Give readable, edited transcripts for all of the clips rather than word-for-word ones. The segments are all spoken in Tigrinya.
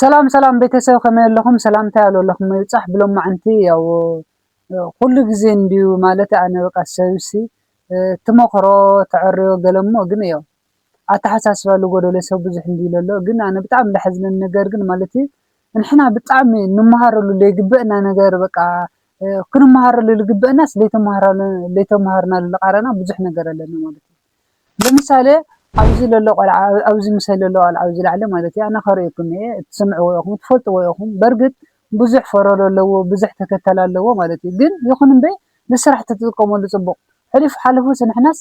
سلام سلام ቤተሰብ ከመይ ኣለኹም ሰላምታ ኣለኹም ይጻሕ ብሎም ማዕንቲ ያው ኩሉ ግዜ እንዲዩ ማለት ኣነ በቃ ሰብሲ ተመክሮ ተዕርዮ ገለሞ ግን ያው ኣተሓሳስባሉ ጎደለ ሰብ ብዙሕ እንዲሉ ኣሎ ግን ኣነ ብጣዕሚ ለሐዝነን ነገር ግን ማለት ንሕና ብጣዕሚ ንመሃረሉ ለይግበአና ነገር በቃ ክንመሃረሉ ለይግበአና ለይተመሃርና ለቃረና ብዙሕ ነገር ኣለና ማለት ለምሳሌ ኣብዚ ለሎ ቆልዓ ኣብዚ ምስሊ ለሎ ቆልዓ ኣብዚ ላዕለ ማለት ኣነ ከሪእኩም ትስምዕዎ ኢኹም ትፈልጥዎ ኢኹም በርግጥ ብዙሕ ፈረሎ ኣለዎ ብዙሕ ተከተል ኣለዎ ማለት ግን ይኹን እምበይ ንስራሕ ተጥቀመሉ ጽቡቕ ሕሊፍ ሓልፉስ ንሕናስ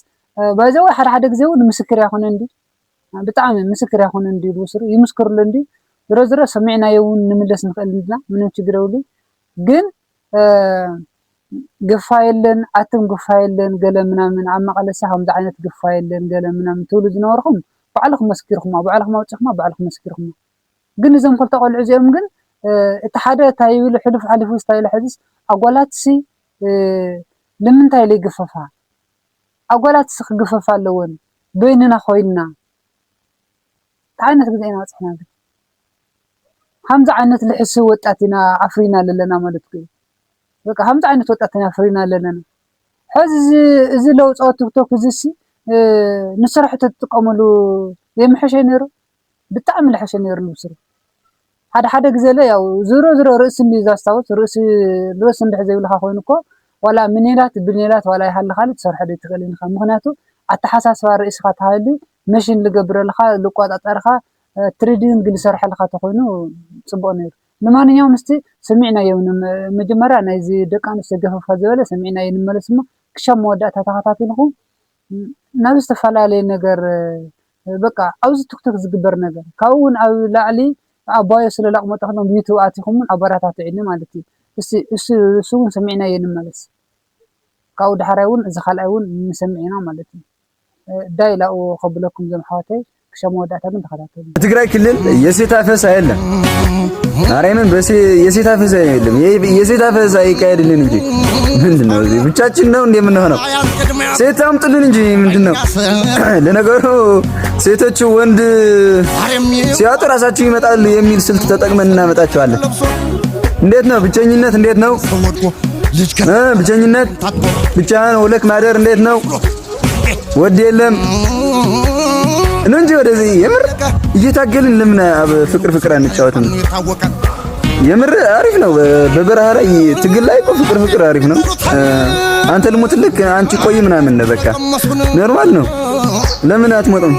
ባይዘው ሓደ ግዜ እውን ምስክር ያኹን እንዲ ብጣዕሚ ምስክር ያኹን እንዲ ልውስሩ ይምስክሩሉ እንዲ ዝሮ ሰሚዕናዮ እውን ንምለስ ንኽእልና ምንም ችግር የብሉን ግን ግፋ የለን ኣትም ግፋ የለን ገለ ምናምን ኣብ መቐለሳ ከምዚ ዓይነት ግፋ የለን ገለ ምናምን ትብሉ ዝነበርኩም ባዕልኩም መስኪርኩም ባዕልኩም ኣውፅኹም ባዕልኩም መስኪርኩም ግን እዞም ክልተ ቆልዑ እዚኦም ግን እቲ ሓደ እንታይ ይብሉ ሕልፍ ሓሊፉ ስታይል ሕዝስ ኣጓላትሲ ንምንታይ ለይግፈፋ ኣጓላትሲ ክግፈፋ ኣለወን በይንና ኮይንና ዓይነት ግዜ ኢና ወፅሕና ግን ከምዚ ዓይነት ልሕስብ ወጣት ኢና ኣፍሪና ኣለና ማለት እዩ በቃ همز عينت ወጣተኛ ፍሪና ኣለና ሕዚ እዚ ለውፃው ቲክቶክ እዚሲ ንስራሕ ተጥቀመሉ የምሐሸ ነይሩ ብጣዕሚ ለሐሸ ነይሩ ልብስሩ ሓደ ግዜ ለ ያው ዝሮ ርእሲ እንዲዛስታውስ ርእሲ እንድሕ ዘይብልካ ኮይኑ እኮ ዋላ ምኔላት ብኔላት ዋላ ይሃልኻል ትሰርሐ ደ ትኽእልንኻ ምክንያቱ ኣተሓሳስባ ርእስኻ ተሃሊ መሽን ልገብረልካ ልቆጣጠርካ ትሬዲንግ ልሰርሐልካ ተኮይኑ ጽቡቕ ነይሩ ለማንኛውም እስቲ ሰሚዕናዮ መጀመሪያ ናይዚ ደቂ ኣንስትዮ ገፈፋ ዝበለ ሰሚዕናዮ ንመለስማ ክሻም መወዳእታ ተኸታተልኩም ናብ ዝተፈላለየ ነገር በቃ ኣብዚ ቲክቶክ ዝግበር ነገር ካብኡን ኣብ ላዕሊ ኣባዮ ስለላቕሞ ተኽሎም ዩቱብ ኣቲኹም ኣበራታትዕኒ ማለት እዩ እሱ እውን ሰሚዕናዮ ንመለስ ካብኡ ድሓራይ እውን እዚ ካልኣይ እውን ንሰሚዕና ማለት እዩ ዳይላኡ ከብለኩም ዘምሓወተይ ክሻም መወዳእታ ግን ተኸታተሉ ትግራይ ክልል የሴት አፈሳ የለም ማርያምን በሴ የሴት አፈሳ የለም የሴት አፈሳ ይካሄድልን እንጂ ምንድነው እዚህ ብቻችን ነው እንደምንሆነው ሴት አምጥልን እንጂ ምንድነው ለነገሩ ሴቶች ወንድ ሲያጡ ራሳቸው ይመጣል የሚል ስልት ተጠቅመን እናመጣቸዋለን እንዴት ነው ብቸኝነት እንዴት ነው ብቸኝነት ብቻህን ወለክ ማደር እንዴት ነው ወድ የለም እንጂ ወደዚህ የምር እየታገልን ለምን ፍቅር አንጫወትም የምር አሪፍ ነው በበረሃ ላይ ትግል ላይ ፍቅር አሪፍ ነው አንተ ልሞትልክ አንቺ ቆይ ምናምን ነው በቃ ኖርማል ነው ለምን አትሞጥም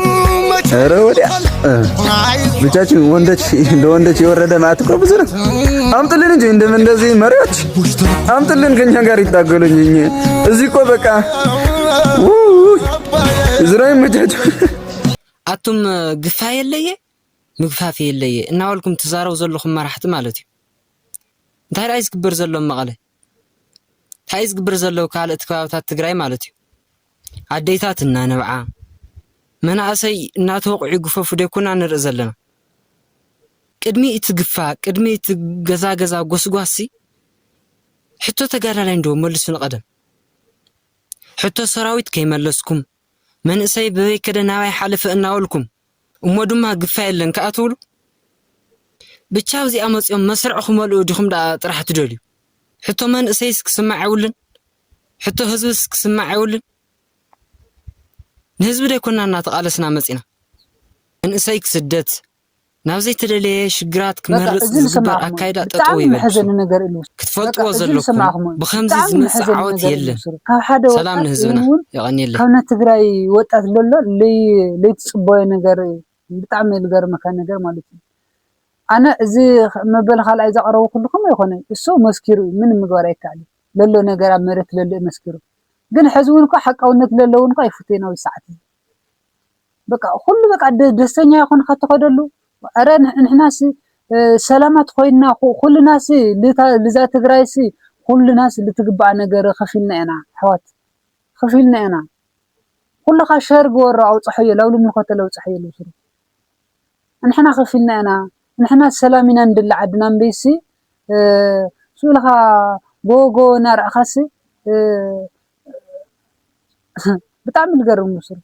ኧረ ወዲያ ብቻችን ወንዶች የወረደ ማለት እኮ ብዙ ነው አምጥልን እንጂ እንደዚህ መሪዎች አምጥልን ከኛ ጋር ይታገሉኝ እዚህ እኮ በቃ ዝራይ መጃጅ ኣቱም ግፋ የለየ ምግፋፍ የለየ እናወልኩም ተዛረው ዘለኹም መራሕቲ ማለት እዩ እንታይ ራይ ዝግበር ዘሎ መቐለ እንታይ ዝግበር ዘሎ ካልእት ከባቢታት ትግራይ ማለት እዩ ኣዴታት እናነብዓ መናእሰይ እናተወቅዑ ግፈፉ ደኩና ንርኢ ዘለና ቅድሚ እቲ ግፋ ቅድሚ እቲ ገዛ ጎስጓሲ ሕቶ ተጋዳላይ እንደው መልሱ ንቀደም ሕቶ ሰራዊት ከይመለስኩም መንእሰይ በበይከደ ናባይ ሓልፍ እናወልኩም እሞ ድማ ግፋ የለን ከኣትውሉ ብቻ እዚ ኣመጽኦም መስርዕኹም መልኡ ዲኹም ዳ ጥራሕ ትደልዩ ሕቶ መንእሰይ ክስማዕ ይውልን ሕቶ ህዝብስ ክስማዕ ይውልን ንህዝብ ደይኮና እናተቃለስና መጺና መንእሰይ ክስደት ናብ ዘይተደለየ ሽግራት ክመርጽ ዝግበር ኣካይዳ ጠጠው ይበል ክትፈልጥዎ ዘለኩም ብኸምዚ ዝመጽእ ዓወት የለን ሰላም ንህዝብና ይቐኒየለን ካብ ትግራይ ወጣት ለሎ ለይትጽበየ ነገር ብጣዕሚ ዝገርመካ ነገር ማለት እዩ ኣነ እዚ መበል ካልኣይ ዘቕረቡ ኩልኩም ኣይኮነ እሱ መስኪሩ ምን ምግባር ኣይከኣል ለሎ ነገር ኣብ መሬት ለሎ መስኪሩ ግን ሕዝቡን እኮ ሓቃውነት ለለውን እኮ ኣይፍቴና ኣብ ሰዓት በቃ ኩሉ በቃ ደስተኛ ይኹን ከተኸደሉ ኣረ ንሕናስ ሰላማት ኮይና ኩልናስ ለዛ ትግራይሲ ኩልናስ ልትግባእ ነገር ከፊልና ኢና ሕዋት ከፊልና ኢና ኩልኻ ሸር ገወሮ ኣውፅሕዮ ላውሉ ምልኮተ ለውፅሕዮ ልብስሩ ንሕና ከፊልና ኢና ንሕና ሰላም ኢና እንድላ ዓድና እምበይሲ ሱልኻ ጎጎ ናርዕኻሲ ብጣዕሚ ዝገርም ልብስሩ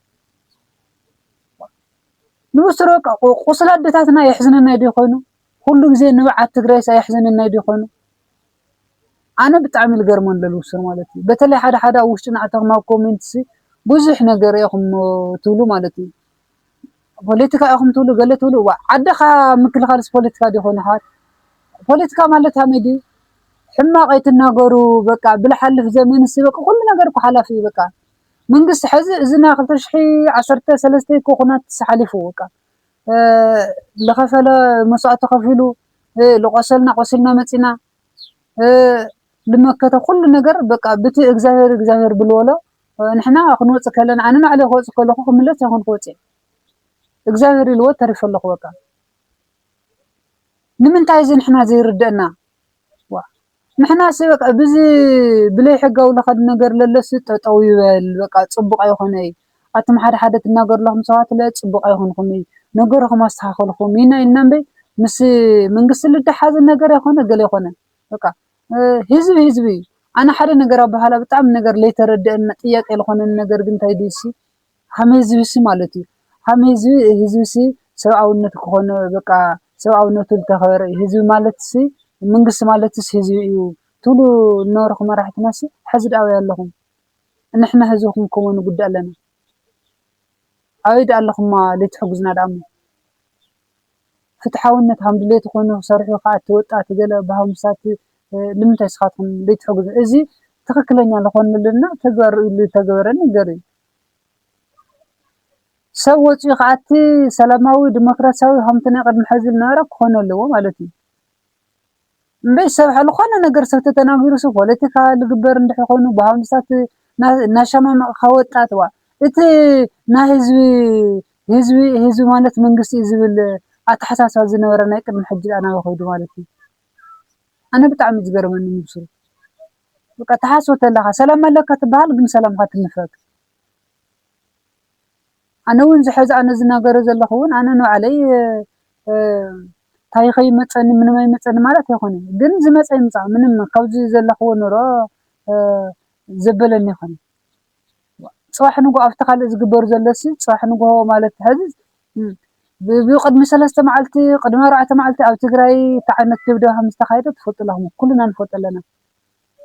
ንወስሮ ቁስል ኣዴታትና የሕዝነና ዲ ኮይኑ كل جزء نبعت تجري سيحزن النادي خانو أنا بتعمل جرمان للوسر مالتي بتلي حدا وشنا أتغمى كومنتسي بزح نجار ياهم تولو مالتي بوليتيكا ياهم تولو قال تولو عدا خا ممكن خالص بوليتيكا دي هون هاد بوليتيكا مالتها مدي حما قيت النجارو بقى بلا حل في زمان السباق كل نجار كحلا في بقى من قص حز زنا خلتشحي 10 كوخنات سحلفو بقى لخفلا مساعة خفلو لقصلنا متنا لما كتا كل نجار بقى بتي إجزاهر بالولا نحنا خنوص كلنا أنا على خوص كل خو ملت هون خوصي إجزاهر الوتر تعرف الله خوكا نمن تعزين نحنا زي ردنا نحنا سبق بزي بلي حقه ولا خد نجار للس طويل بقى تصبق يخوني أتم حدا النجار لهم ساعات لا تصبق يخونكمي نجارهم استحقلكم مينا إنما مس من قصة اللي تحاز النجار يخونه قال يخونه بقى هزبي أنا حدا نجار بحاله بتعمل نجار ليه ترد إن تياك يخونه النجار جنت هيديسي هم هزبي مالتي هم هزبي سواء أو نتكونه بقى سواء أو نتلتخير هزبي مالتي من قصة مالتي هزبي طولو نوركم راح تناسي حزد أوي لهم إن إحنا هزوكم كون قد لنا عيد لهم ما لتحجزنا دعمه فتحاولنا هم بلي تكونوا صريحوا قاعد توقع تقول بهم ساتي لم تسخطهم لتحجز إزي تخكلنا لخون لنا تجارن جري سوت قعدتي سلاماوي ديمقراطياوي هم تنقد محزل نارك خونه اللي هو مالتي بس حلو خونه نجر سوت تناغيرو سو بوليتيكا لجبر ندح يكونوا بهم ساتي ناشما خوتات وا إتي هزبي مالت منقسي زبل أتحساس هذا ورنا يكمل حج أنا وخود مالتي أنا بتعمل جبر مني مبسوط بقى تحسوا تلاها سلام لك تبهال بن سلام هتنفك أنا وين زحز أنا زنا جرز الله هون أنا نوع علي تايخي مثلا من ما مثلا مالت يخوني جن زمت أي مثلا من ما كوزي زله هون را زبلني خوني صح نقول أفتخر إذا جبر زلسي صح نقول مالت هذا بيقد مثلا استمعلتي قد ما رأيت معلتي أو تجري تعنت تبدأها مستخايدة تفوت لهم كلنا نفوت لنا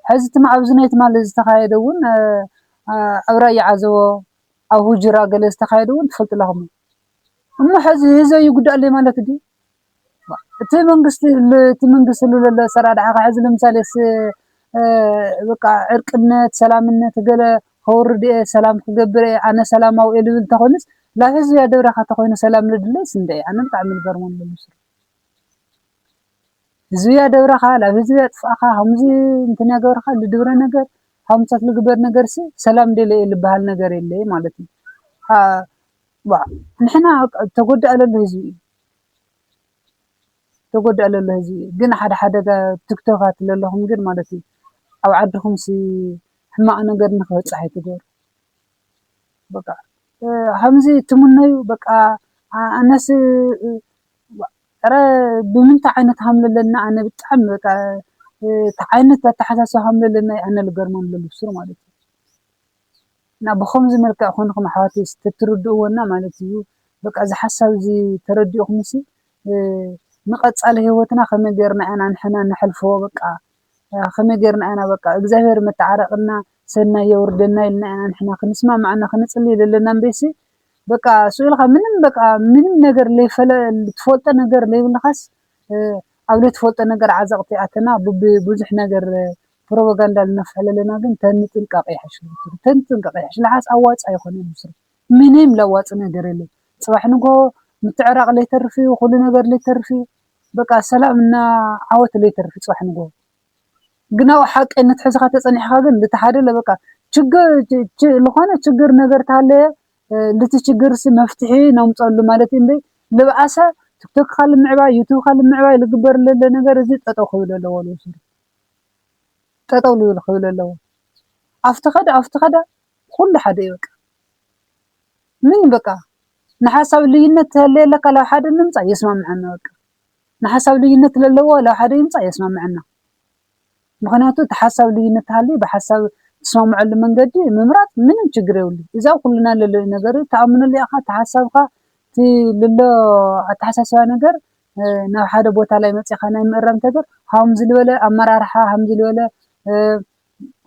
حزت مع بزنيت مال استخايدون أو رأي عزو أو هجرة قال استخايدون تفوت لهم أما حز هذا يقول لي مالك دي تمنقص له سراد عق حز لمثال بقى عرقنت سلامنت قال هوردي سلام كجبر أنا سلام أو إلي تخونس لا هزو يا دورة خاتخوين سلام لدلي سندي أنا بتعمل برمان بالمصر هزو يا دورة خالا هزو يا تفاقا همزي انتنا دورة خالا لدورة نجر همسات لقبر نجر سي سلام دي اللي بهال نجر اللي مالتي نحنا تقود على الهزوي تقود على الهزوي قنا حدا تيك توكات لهم قن مالتي أو عدهم سي حما أنا قد نخوت صحي تدور بقى همزي تمنيو بقى الناس ترى بمنت عينت حمل لنا أنا بتحمل بقى تعينت تحسس حمل لنا أنا الجرمان للبصر مالتي نا بخمس ملك أخونكم حواتي تتردوا ونا مالتي بقى إذا حسوا زي تردوا خمسي نقص على هوتنا خمن غيرنا أنا نحنا نحلفوا بقى خمن غيرنا أنا بقى إجزاهر متعرقنا سنة يوردنا لنا نحنا خنسمع معنا خنصلي لنا نبيسي بقى سؤال منن بقى من نجر لي فلا تفوت نجر لي بالخاص أو تفوت نجر عزقتي أتنا ببوزح نجر بروباغندا لنفعل لنا جن تنتنقق يحش لحاس أواص أيخون المصري منهم لواص نجر لي صباح نقول متعرق لي ترفي وكل نجر لي ترفي بقى سلامنا عوت لي ترفي صباح نقول جناو حق إن تحسها تصنع حاجة لتحدي لبقى لخانة شجر نجر تعلي لتشجر مفتوحي نوم تصلوا مالتين بي لبعاسة تيك توك خال معباي يوتيوب خال معباي لقبر لنجر زيت تطوخوا للأول وصل تطولوا الخيل الأول أفتقد كل حدا يبقى من بقى نحسب لي إنت الليلة لو حدا نمسع يسمع معنا بقى نحسب لي إنت للأول لو حدا يمسع يسمع معنا مخناتو تحسب لي إنت هاللي بحسب تسمع معلم من قدي ممرات من تجريولي إذا كلنا للنجار تأمن اللي أخذ تحسبها في لله تحسسها نجار ናብ ሓደ ቦታ ላይ መጽኻ ናይ ምእራም ተገር ሃም ዝልበለ ኣመራርሓ ሃም ዝልበለ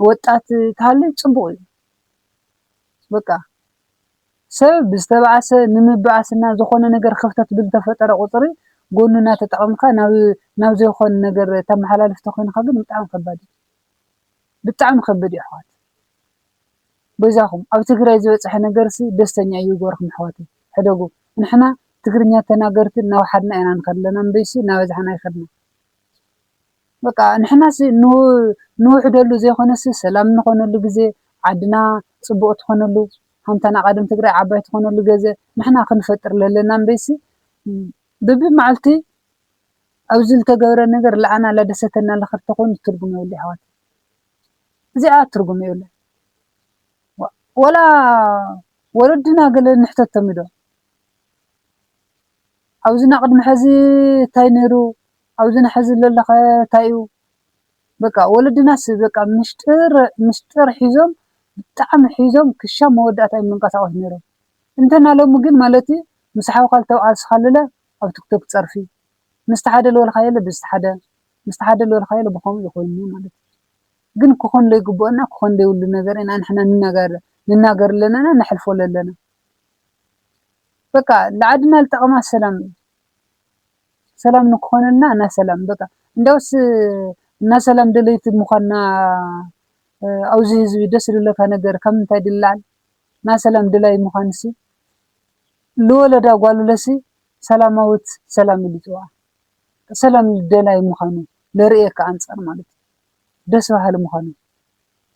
ወጣት ታለ ጽቡቕ እዩ በቃ ሰብ ብዝተባዓሰ ንምባዓስና ዝኾነ ነገር ክፍተት ብልተፈጠረ ቁጽሪ ጎኑና ተጠቕምካ ናብ ዘይኾነ ነገር ተመሓላልፍ ተኾይንካ ግን ብጣዕሚ ከበድ እዩ ኣሕዋት በዛኹም ኣብ ትግራይ ዝበጽሐ ነገርሲ ደስተኛ እዩ ጎርኩም ኣሕዋት ሕደጉ ንሕና ትግርኛ ተናገርቲ ናብ ሓድና ኢና ንኸድለና እምበይሲ ናበዝሓና ይኸድና በቃ ንሕናሲ ንውሕደሉ ዘይኾነሲ ሰላም ንኾነሉ ግዜ ዓድና ጽቡቕ ትኾነሉ ሓንታና ቀደም ትግራይ ዓባይ ትኾነሉ ገዘ ንሕና ክንፈጥር ለለና እምበይሲ ብቢ መዓልቲ ኣብዚ ዝተገብረ ነገር ለዓና ለደሰተና ለኸርተ ኮይኑ ትርጉም የብሉ ኣሕዋት እዚኣ ትርጉም የብሉ ወላ ወለድና ገለ ንሕተቶም ኢዶ ኣብዝና ቅድሚ ሕዚ እንታይ ነይሩ ኣብዝና ሕዚ ለለኸ እንታይ እዩ በቃ ወለድናስ በቃ ምስጢር ሒዞም ብጣዕሚ ሒዞም ክሻም መወዳእታ እዮም መንቀሳቐሱ ነይሮም እንተና ሎሚ ግን ማለት እዩ ምስ ሓውካ ዝተባዓልስኻለለ ኣብ ቲክቶክ ፀርፊ ምስቲ ሓደ ልበልካየለ ብዝቲ ሓደ ልበልካየለ ብኸምኡ ይኾይኑ ማለት ግን ክኾን ዘይግብአና ክኾን ዘይብሉ ነገር ኢና ንሕና ንናገር ኣለና ነሕልፎ ኣለና በቃ ለዓድና ልጠቕማ ሰላም እዩ ሰላም ንክኾነና እና ሰላም በቃ እንዳውስ እና ሰላም ደለይቲ ምዃንና ኣብዚ ህዝቢ ደስ ዝብለካ ነገር ከም እንታይ ድላል ና ሰላም ድላይ ምዃንሲ ልወለዳ ጓሉለሲ ሰላማዊት ሰላም ኢሉ ይፅዋዕ ሰላም ደላይ ምዃኑ ለርእየካ ኣንጻር ማለት ደስ በሃሊ ምዃኑ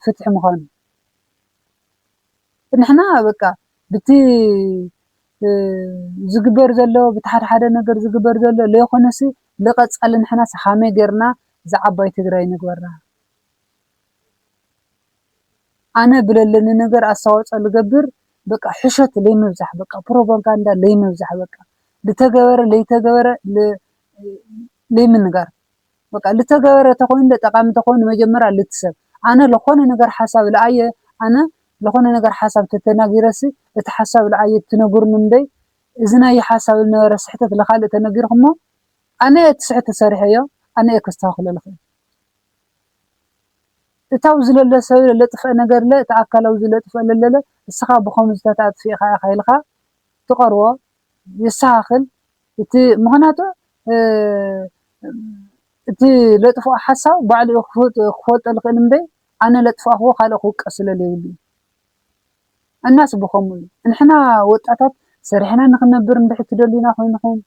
ፍትሒ ምዃኑ ንሕና በቃ ብቲ ዝግበር ዘሎ በቲ ሓደ ነገር ዝግበር ዘሎ ለይኾነሲ ልቐጻሊ ንሕናስ ሓመይ ጌርና ዝዓባይ ትግራይ ንግበራ ኣነ ብለለኒ ነገር ኣስተዋፅኦ ልገብር በቃ ሕሸት ለይምብዛሕ በቃ ፕሮፓጋንዳ ለይምብዛሕ በቃ ልተገበረ ለይተገበረ ለይምንጋር በቃ ልተገበረ ተኾይኑ ጠቃሚ ተኾይኑ መጀመርያ ልትሰብ ኣነ ለኾነ ነገር ሓሳብ ለኣየ ኣነ ለኾነ ነገር ሓሳብ ተተናጊረሲ እቲ ሓሳብ ለኣየ ትነግሩኒ እንደይ እዝናይ ሓሳብ ዝነበረ ስሕተት ለኻልእ ተነጊርኩሞ ኣነ እቲ ስሕተት ሰሪሐዮ ኣነ ከስተኻኽሎ ልኽእል እታው ዝለለ ሰብ ለጥፈእ ነገር ለ ተኣካላው ዝለጥፈእ ለለ እስኻ ብኸምዚ ተጣጥፊእኻ ኢልካ ትቐርቦ ይስተኻኽል እቲ ምኽንያቱ እቲ ለጥፎ ሓሳብ ባዕሉ ክፈልጦ ልኽእል እምበይ ኣነ ለጥፋኽዎ ካልእ ክውቀስ ስለለይብሉ እናስ ብኸምኡ እዩ ንሕና ወጣታት ሰሪሕና ንኽነብር እንድሕር ትደልዩና ኮይንኩም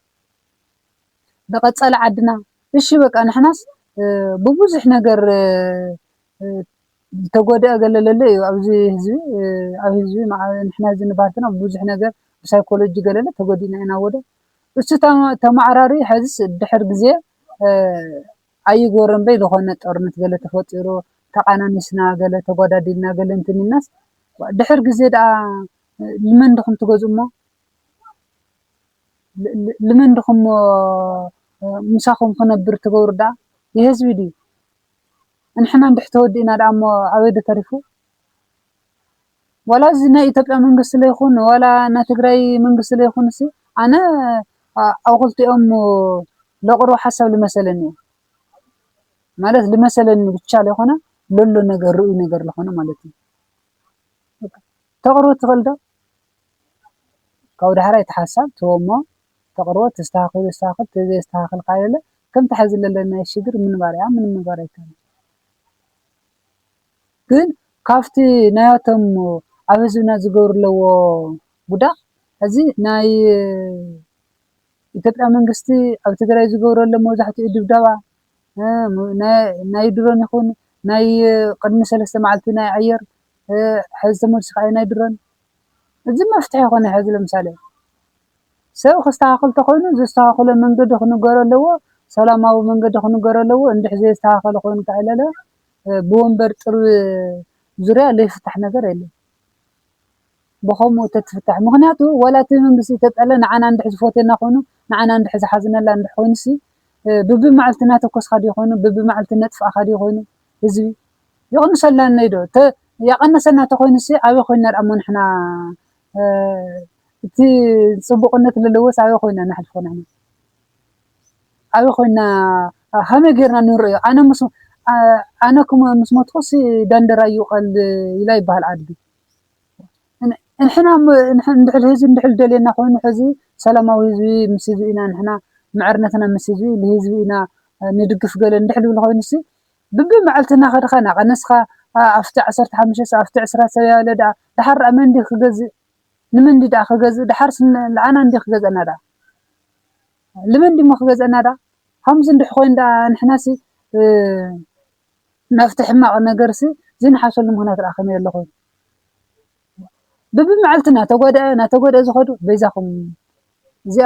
ብቐጻሊ ዓድና እሺ በቃ ንሕናስ ብብዙሕ ነገር ተጎደአ ገለለለ እዩ ኣብዚ ህዝቢ ኣብ ህዝቢ ንሕና ዝንባርትና ብብዙሕ ነገር ብሳይኮሎጂ ገለለ ተጎዲና ኢና ወደ እሱ ተማዕራሪ ሕዝስ ድሕር ግዜ ኣይጎረን በይ ዝኾነ ጦርነት ገለ ተፈጢሩ ተቃናኒስና ገለ ተጓዳዲልና ገለ እንትንናስ ድሕር ግዜ ዳ ልመን ድኹም ትገዝእሞ ልመን ድኹም ምሳኹም ክነብር ትገብሩ ዳ የህዝቢ ድዩ እንሕና እንድሕ ተወዲእና ዳ እሞ ኣበይ ተሪፉ ወላ እዚ ናይ ኢትዮጵያ መንግስቲ ለይኹን ወላ ናይ ትግራይ መንግስቲ ለይኹንሲ ኣነ ኣብ ክልቲኦም ለቕርቦ ሓሳብ ልመሰለኒ ማለት ልመሰለኒ ብቻ ለይኾነ ለሎ ነገር ርእዩ ነገር ለኾነ ማለት እዩ ተቕርቦ ትኽእል ዶ ካብ ዳሕራይ እቲ ሓሳብ ትቦሞ ተቕርቦ ተስተኻኽሉ ተዘይስተኻኽል ካየለ ከም ተሓዚ ለለና ሽግር ምንባር ኣይከኣልን ግን ካብቲ ናያቶም ኣብ ህዝብና ዝገብርለዎ ጉዳቕ እዚ ናይ ኢትዮጵያ መንግስቲ ኣብ ትግራይ ዝገብረሎ መብዛሕትኡ ድብደባ ናይ ድሮን ይኹን ናይ ቅድሚ 3 መዓልቲ ናይ ኣየር ሕዚ ተመልሲ ከዓ ናይ ድሮን እዚ መፍትሒ ይኾነ ሕዚ ለምሳሌ ሰብ ክስተኻኽል ተኾይኑ ዘስተኻኽሎ መንገዲ ክንገሮ ኣለዎ ሰላማዊ መንገዲ ክንገሮ ኣለዎ እንድሕ ዘይስተኻኸለ ኮይኑ ካዕለለ ብወንበር ጥር ዙርያ ለይፍታሕ ነገር የለን ብኸምኡ ተትፍታሕ ምክንያቱ ወላቲ መንግስቲ ኢትዮጵያ ንዓና እንድሕ ዝፈትየና ኮይኑ ንዓና እንድሕ ዝሓዝነላ እንድሕ ኮይኑሲ ብቢ መዓልቲ እናተኮስካ ድዩ ኮይኑ ብቢ መዓልቲ ነጥፍእካ ድዩ ኮይኑ ህዝቢ ይቕንሰልና ዶ ያቐነሰና ተኾይኑሲ ኣበይ ኮይና ዳ እሞ ንሕና እቲ ፅቡቕነት ለለወስ ኣበይ ኮይና ናሕልፎ ንሕና أبي خوينا هم غيرنا نور أنا كم مسموت خصي دندرا يقال يلاي بهالعدي نحنا ندحل هزي ندحل دلينا خوين حزي سلاماوي هزي مسيزينا نحنا معرنتنا مسيزي لهزينا ندقف قال ندحل ولا خوين سي ببي معلتنا خد خنا قنسخه أفتع 15 أفتع 10 سيالة دا دحر أمندي خجز نمندي دا خجز دحر العنا ندي خجز أنا دا لمندي ما خجز أنا دا همز ندح خوين دا نحناسي نفتح ما نجرسي زين حصل لهم هنا الآخرين اللي خوين ببي معلتنا تقعد أزخدو بيزاكم زي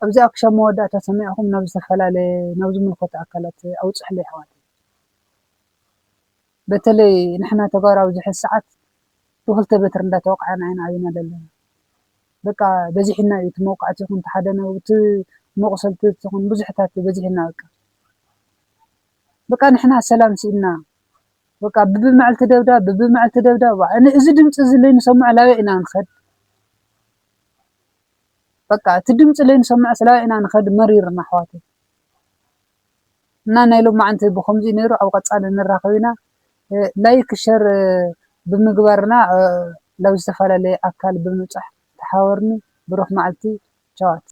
أبزاك شمودا تسمعهم نبز فلالي نبز من خط أكلت أو تصحلي حوالي بتلي نحنا تقارا وزح الساعات وهلت بترندا توقعنا عين عينا لله بقى بزحنا يتموقع تكون تحدنا وتموقصل تكون بزحتات بزحنا بقى نحنا سلام سيدنا بقى ببي معلت دبدا أنا إذا دمت إذا اللي نسمع لاوئنا نخد بقى تدمت اللي نسمع سلاوئنا نخد مرير محواتي نايلو ما أنت بخمزي نيرو أو قد صار نراقبنا لايك شر بمقبرنا لو استفعل لي أكل بمصح تحاورني بروح معلتي جوات